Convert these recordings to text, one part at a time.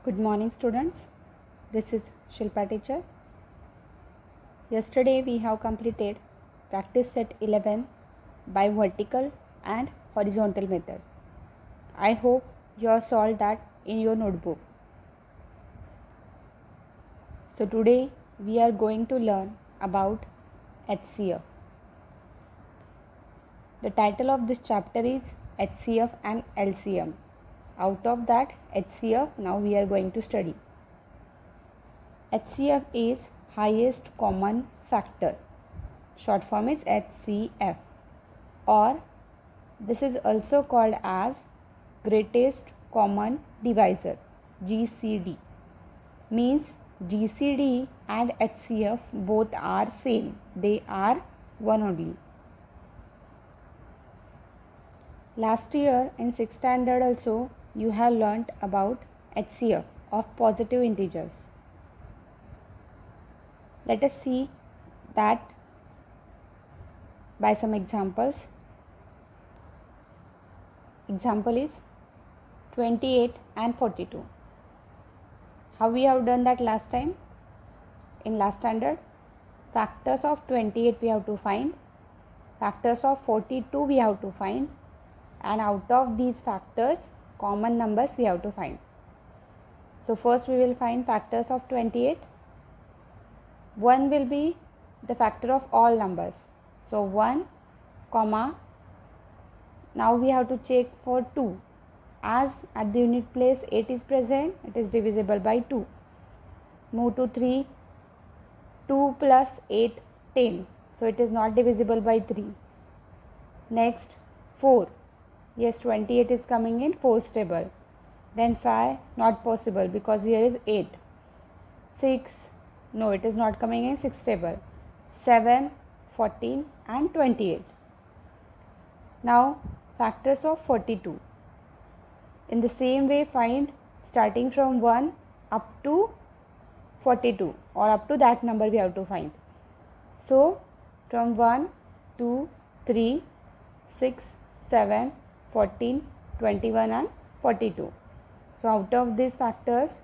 Good morning, students. This is Shilpa teacher. Yesterday we have completed practice set 11 by vertical and horizontal method. I hope you have solved that in your notebook. So today we are going to learn about HCF. The title of this chapter is HCF and LCM. Out of that HCF now we are going to study. HCF is highest common factor. Short form is HCF, or this is also called as greatest common divisor, GCD. Means GCD and HCF both are same. They are one only. Last year in 6th standard also you have learnt about HCF of positive integers. Let us see that by some examples. Example is 28 and 42. How we have done that last time? In last standard, factors of 28 we have to find, factors of 42 we have to find, and out of these factors common numbers we have to find. So first we will find factors of 28. 1 will be the factor of all numbers. So 1 comma, now we have to check for 2. As at the unit place 8 is present, it is divisible by 2. Move to 3, 2 plus 8, 10. So it is not divisible by 3. Next 4. Yes, 28 is coming in 4's table. Then 5, not possible because here is 8. 6, no, it is not coming in 6's table. 7, 14 and 28. Now factors of 42. In the same way find starting from 1 up to 42, or up to that number we have to find. So from 1, 2, 3, 6, 7, 14, 21 and 42. So out of these factors,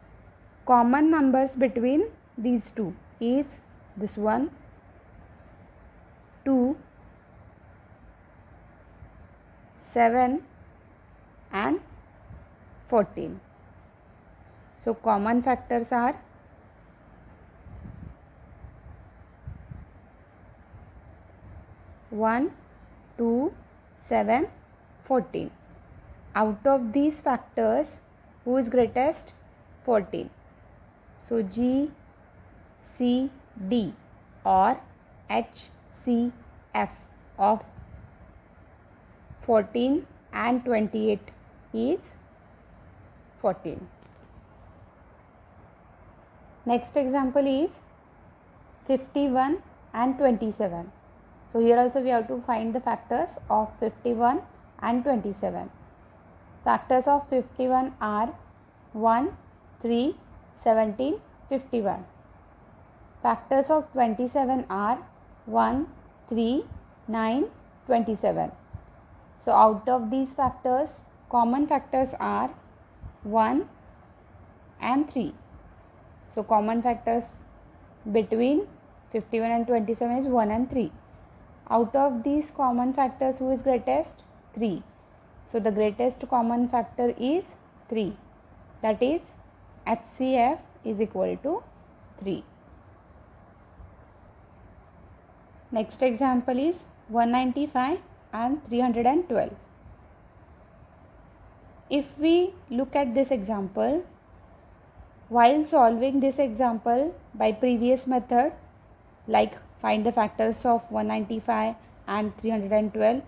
common numbers between these two is this one, 2, 7 and 14. So common factors are 1, 2, 7, 14. Out of these factors, who is greatest? 14. So G, C, D or HCF of 14 and 28 is 14. Next example is 51 and 27. So here also we have to find the factors of 51 and 27. Factors of 51 are 1, 3, 17, 51. Factors of 27 are 1, 3, 9, 27. So out of these factors, common factors are 1 and 3. So common factors between 51 and 27 is 1 and 3. Out of these common factors, who is greatest? 3. So the greatest common factor is 3. That is HCF is equal to 3. Next example is 195 and 312. If we look at this example, while solving this example by previous method, like find the factors of 195 and 312,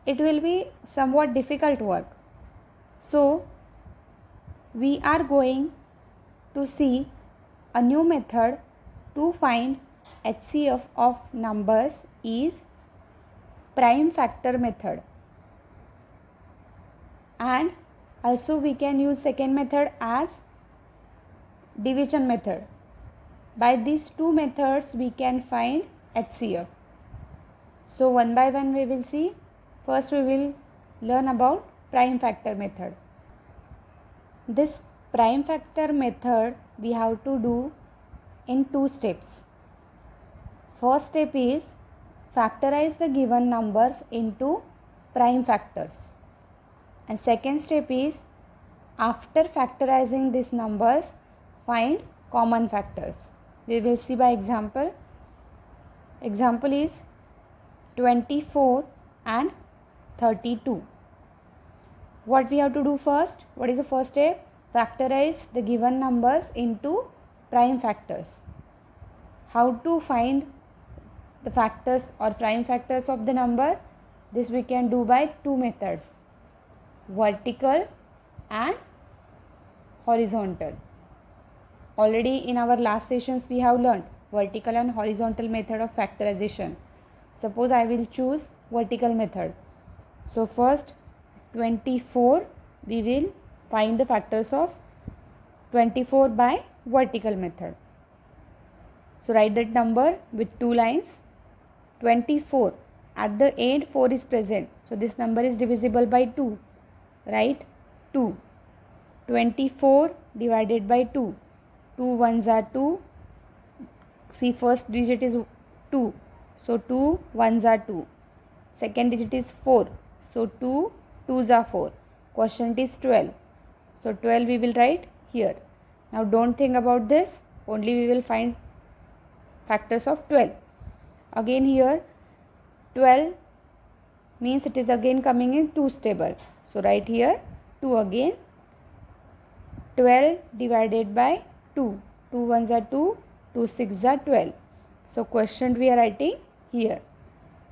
it will be somewhat difficult work. So we are going to see a new method to find HCF of numbers is prime factor method, and also we can use second method as division method. By these two methods we can find HCF. So one by one we will see. First we will learn about prime factor method. This prime factor method we have to do in 2 steps. First step is factorize the given numbers into prime factors. And second step is after factorizing these numbers, find common factors. We will see by example. Example is 24 and 32. What we have to do first? What is the first step? Factorize the given numbers into prime factors. How to find the factors or prime factors of the number? This we can do by 2 methods, vertical and horizontal. Already in our last sessions we have learned vertical and horizontal method of factorization. Suppose I will choose vertical method. So first 24 we will find the factors of 24 by vertical method. So write that number with 2 lines. 24, at the end 4 is present, so this number is divisible by 2. Write 2. 24 divided by 2. 2 ones are 2. See, first digit is 2, so 2 ones are 2. Second digit is 4, so 2 twos are 4. Quotient is 12, so 12 we will write here. Now don't think about this, only we will find factors of 12. Again here 12 means it is again coming in 2's table, so write here 2 again. 12 divided by 2. 2 ones are 2, 2 sixes are 12. So quotient we are writing here.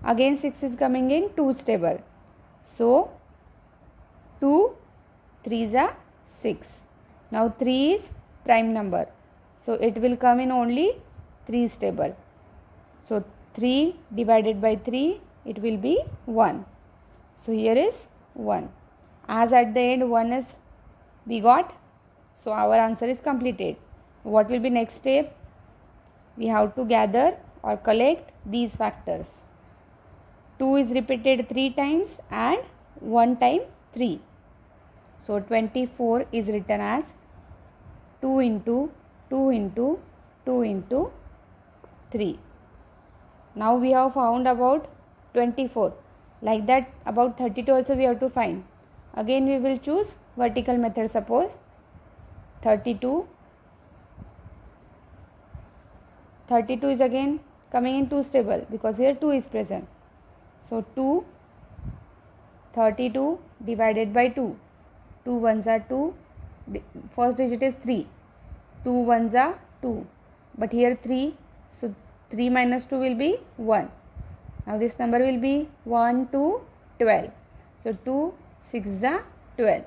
Again 6 is coming in 2's table, so 2 3s are 6. Now 3 is prime number, so it will come in only 3's table. So 3 divided by 3, it will be 1. So here is 1. As at the end 1 is we got, so our answer is completed. What will be next step? We have to gather or collect these factors. 2 is repeated 3 times and 1 time 3. So 24 is written as 2 into 2 into 2 into 3. Now we have found about 24. Like that about 32 also we have to find. Again we will choose vertical method. Suppose 32 is again coming in 2's table because here 2 is present. So 2, 32 divided by 2. 2 ones are 2. First digit is 3. 2 ones are 2. But here 3. So 3 minus 2 will be 1. Now this number will be 1 to 12. So 2 6 are 12.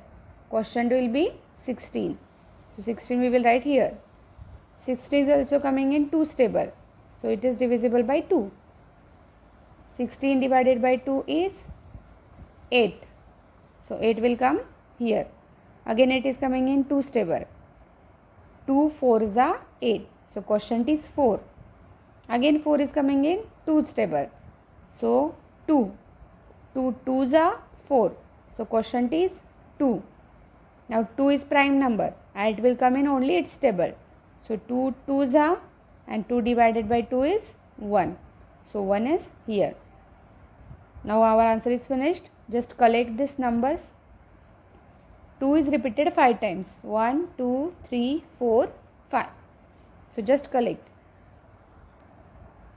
Quotient will be 16. So 16 we will write here. 16 is also coming in 2's table. So it is divisible by 2. 16 divided by 2 is 8. So 8 will come here. Again it is coming in 2's table. 2 4s are 8. So quotient is 4. Again 4 is coming in 2's table. So 2. 2 2s are 4. So quotient is 2. Now 2 is prime number and it will come in only its table. So 2 2s are and 2 divided by 2 is 1. So 1 is here. Now our answer is finished. Just collect these numbers. 2 is repeated 5 times. 1, 2, 3, 4, 5. So just collect.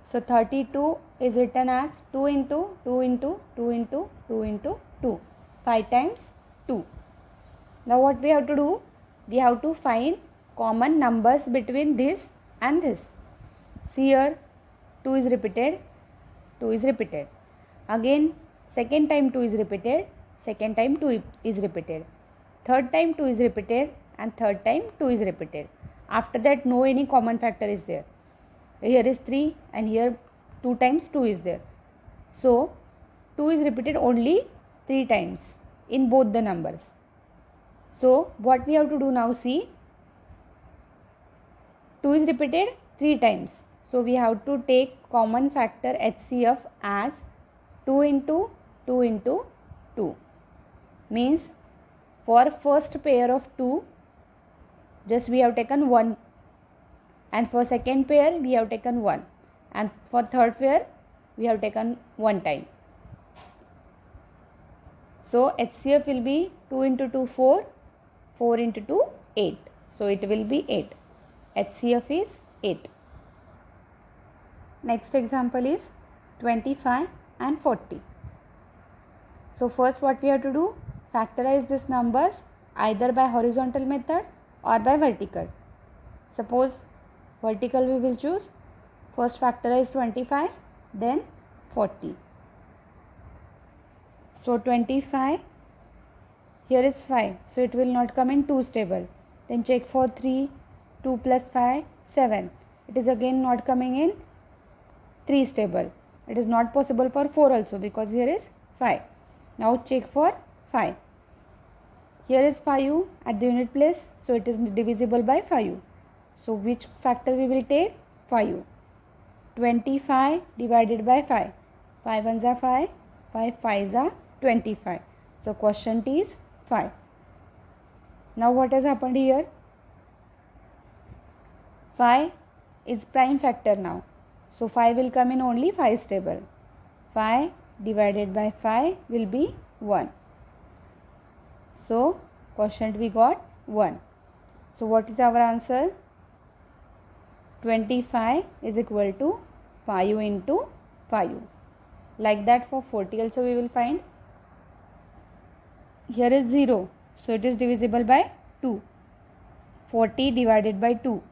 So 32 is written as 2 into 2 into 2 into 2 into 2. 5 times 2. Now what we have to do? We have to find common numbers between this and this. See here 2 is repeated. 2 is repeated. Again second time 2 is repeated. Second time 2 is repeated. Third time 2 is repeated and third time 2 is repeated. After that no any common factor is there. Here is 3 and here 2 times 2 is there. So 2 is repeated only 3 times in both the numbers. So what we have to do now, see, 2 is repeated 3 times. So we have to take common factor HCF as 2 into 2 into 2. Means for first pair of 2, just we have taken 1, and for second pair we have taken 1, and for third pair we have taken 1 time. So HCF will be 2 into 2 4, 4 into 2 8. So it will be 8. HCF is 8. Next example is 25 and 40. So first what we have to do, factorize these numbers either by horizontal method or by vertical. Suppose vertical we will choose. First factorize 25, then 40. So 25, here is 5, so it will not come in 2's table. Then check for 3, 2 plus 5, 7. It is again not coming in 3's table. It is not possible for 4 also, because here is 5. Now check for 5. Here is 5 at the unit place, so it is divisible by 5. So which factor we will take? 5. 25 divided by 5. 5 ones are 5, 5 5s are 25. So quotient is 5. Now what has happened here? 5 is prime factor now. So 5 will come in only 5's table. 5 divided by 5 will be 1. So quotient we got 1. So what is our answer? 25 is equal to 5 into 5. Like that for 40 also we will find. Here is 0. So it is divisible by 2. 40 divided by 2.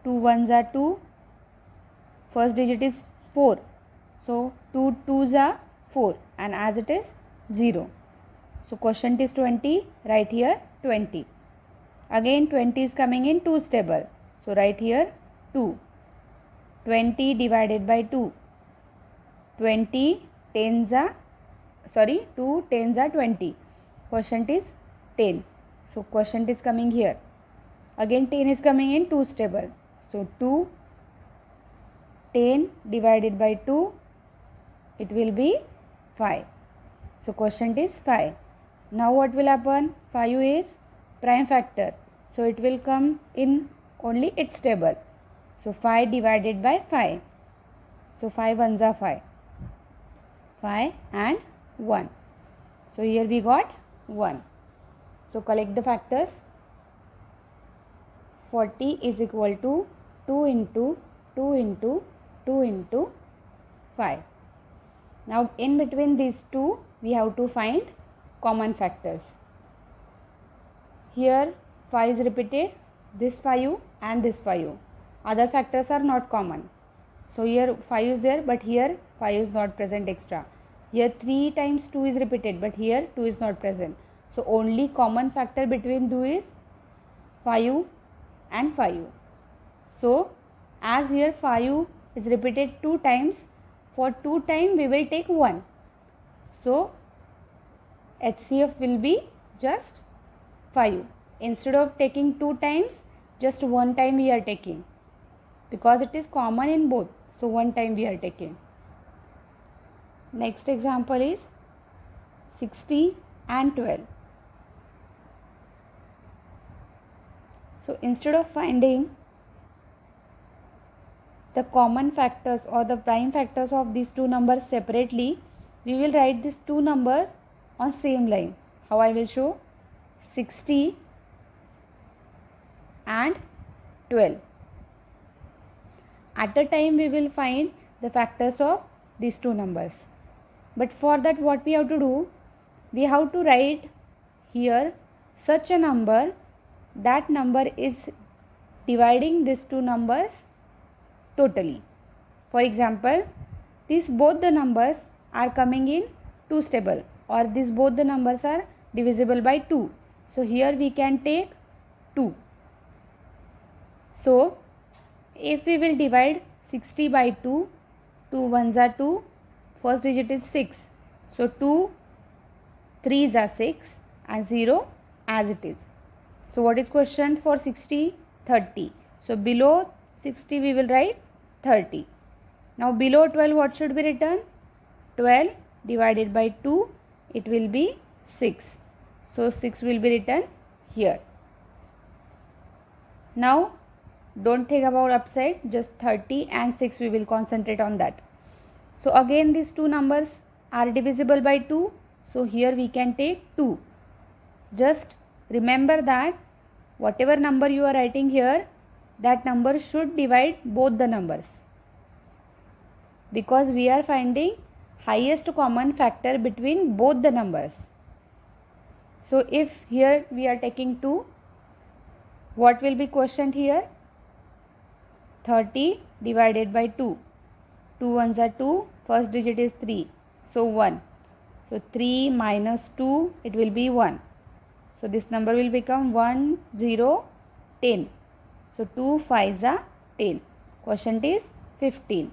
2 ones are 2. First digit is 4. So 2 2s are 4, and as it is 0. So quotient is 20. Write here 20. Again 20 is coming in 2's table. So write here 2. 20 divided by 2. 2 tens are 20. Quotient is 10. So quotient is coming here. Again 10 is coming in 2's table. So 2, 10 divided by 2, it will be 5. So quotient is 5. Now what will happen? 5 is prime factor. So it will come in only its table. So 5 divided by 5. So 5 ones are 5. 5 and 1. So here we got 1. So collect the factors. 40 is equal to 2 into 2 into 2 into 5. Now in between these two we have to find common factors. Here 5 is repeated, this 5 and this 5. Other factors are not common. So here 5 is there, but here 5 is not present extra. Here 3 times 2 is repeated, but here 2 is not present. So only common factor between 2 is 5 and 5. So as here 5 is repeated 2 times, for 2 times we will take 1. So HCF will be just 5. Instead of taking 2 times, just 1 time we are taking, because it is common in both. So 1 time we are taking. Next example is 60 and 12. So instead of finding the common factors or the prime factors of these two numbers separately, we will write these two numbers on same line. How I will show? 60 and 12. At a time we will find the factors of these two numbers. But for that what we have to do? We have to write here such a number, that number is dividing these two numbers totally. For example, these both the numbers are coming in 2's table, or these both the numbers are divisible by 2. So here we can take 2. So if we will divide 60 by 2, 2 ones are 2, first digit is 6. So 2 3s are 6 and 0 as it is. So what is quotient for 60? 30. So below 60 we will write 30. Now below 12 what should be written? 12 divided by 2, it will be 6. So 6 will be written here. Now don't think about upside, just 30 and 6 we will concentrate on that. So again these two numbers are divisible by 2. So here we can take 2. Just remember that whatever number you are writing here, that number should divide both the numbers, because we are finding highest common factor between both the numbers. So if here we are taking 2, what will be quotient here? 30 divided by 2. 2 ones are 2, first digit is 3, so 1. So 3 minus 2, it will be 1. So this number will become 1, 0, 10. So 2 5s are 10. Quotient is 15.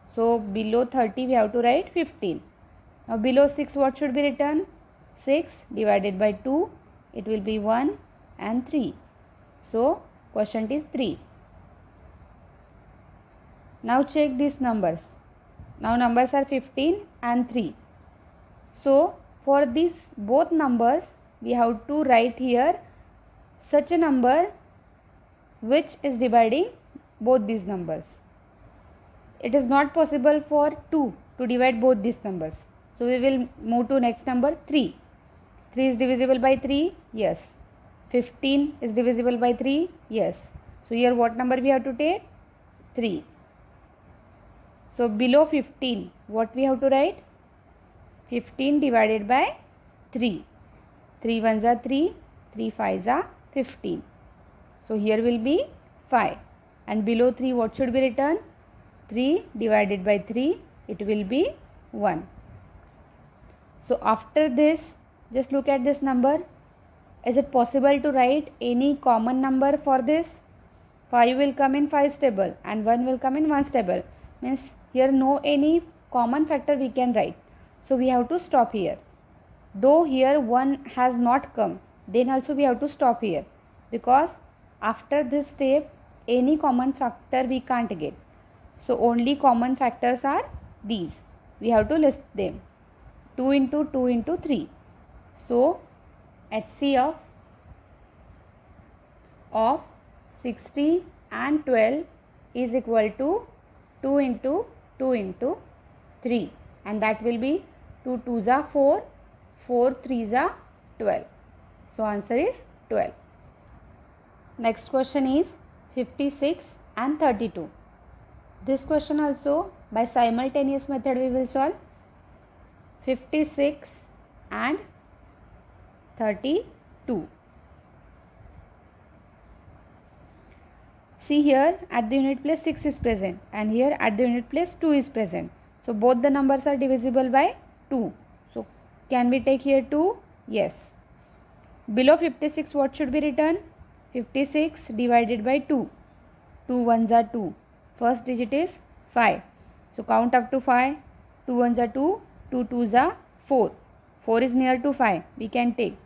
So below 30 we have to write 15. Now below 6 what should be written? 6 divided by 2, it will be 1 and 3. So quotient is 3. Now check these numbers. Now numbers are 15 and 3. So for these both numbers we have to write here such a number which is dividing both these numbers. It is not possible for 2 to divide both these numbers. So we will move to next number 3. 3 is divisible by 3? Yes. 15 is divisible by 3? Yes. So here what number we have to take? 3. So below 15 what we have to write? 15 divided by 3. 3 ones are 3, 3 5s are 15. So here will be 5. And below 3 what should be written? 3 divided by 3, it will be 1. So after this, just look at this number. Is it possible to write any common number for this? 5 will come in 5's table and 1 will come in 1's table. Means here no any common factor we can write. So we have to stop here. Though here 1 has not come, then also we have to stop here, because after this step any common factor we can't get. So only common factors are these. We have to list them. 2 into 2 into 3. So HCF of 60 and 12 is equal to 2 into 2 into 3, and that will be 2 2s are 4, 4 3s are 12. So answer is 12. Next question is 56 and 32. This question also by simultaneous method we will solve. 56 and 32. See here at the unit place 6 is present and here at the unit place 2 is present. So both the numbers are divisible by 2. So can we take here 2? Yes. Below 56 what should be written? 56 divided by 2. 2 ones are 2. First digit is 5. So count up to 5. 2 ones are 2. 2 2s are 4. 4 is near to 5. We can take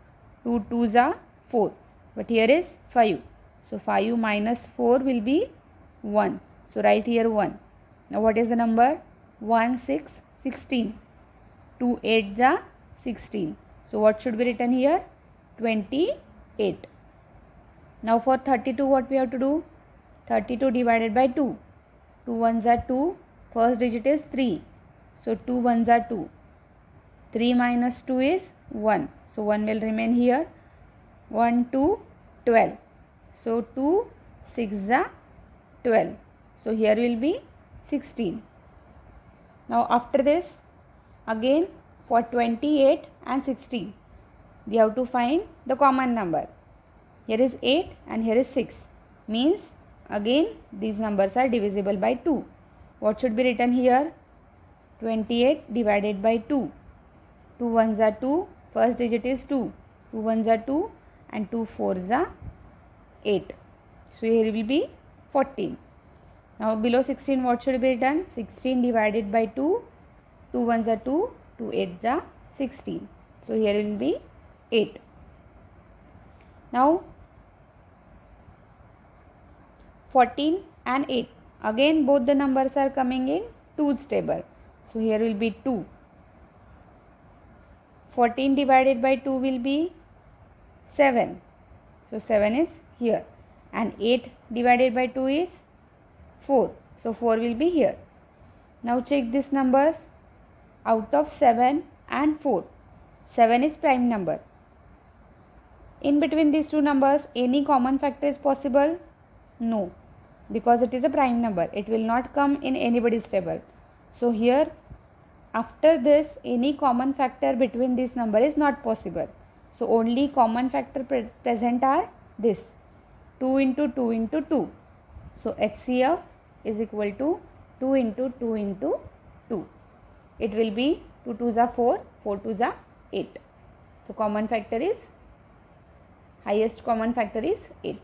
2 2s are 4. But here is 5. So 5 minus 4 will be 1. So write here 1. Now what is the number? 1 6 16. 2 8s are 16. So what should be written here? 28. Now for 32 what we have to do? 32 divided by 2. 2 ones are 2. First digit is 3. So 2 ones are 2. 3 minus 2 is 1. So 1 will remain here. 1 2 12. So 2 6 are 12. So here will be 16. Now after this again for 28 and 16 we have to find the common number. Here is 8 and here is 6. Means again these numbers are divisible by 2. What should be written here? 28 divided by 2. 2 ones are 2. First digit is 2. 2 ones are 2 and 2 4s are 8. So here will be 14. Now below 16 what should be written? 16 divided by 2. 2 ones are 2. 2 8s are 16. So here will be 8. Now 14 and 8. Again both the numbers are coming in 2's table. So here will be 2. 14 divided by 2 will be 7. So 7 is here. and 8 divided by 2 is 4. So 4 will be here. Now check these numbers. Out of 7 and 4, 7 is prime number. In between these two numbers, any common factor is possible? No, because it is a prime number. It will not come in anybody's table. So here, after this, any common factor between this number is not possible. So only common factor present are this 2 into 2 into 2. So HCF is equal to 2 into 2 into 2. It will be 2 2s are 4, 4 2s are 8. So common factor is, highest common factor is 8.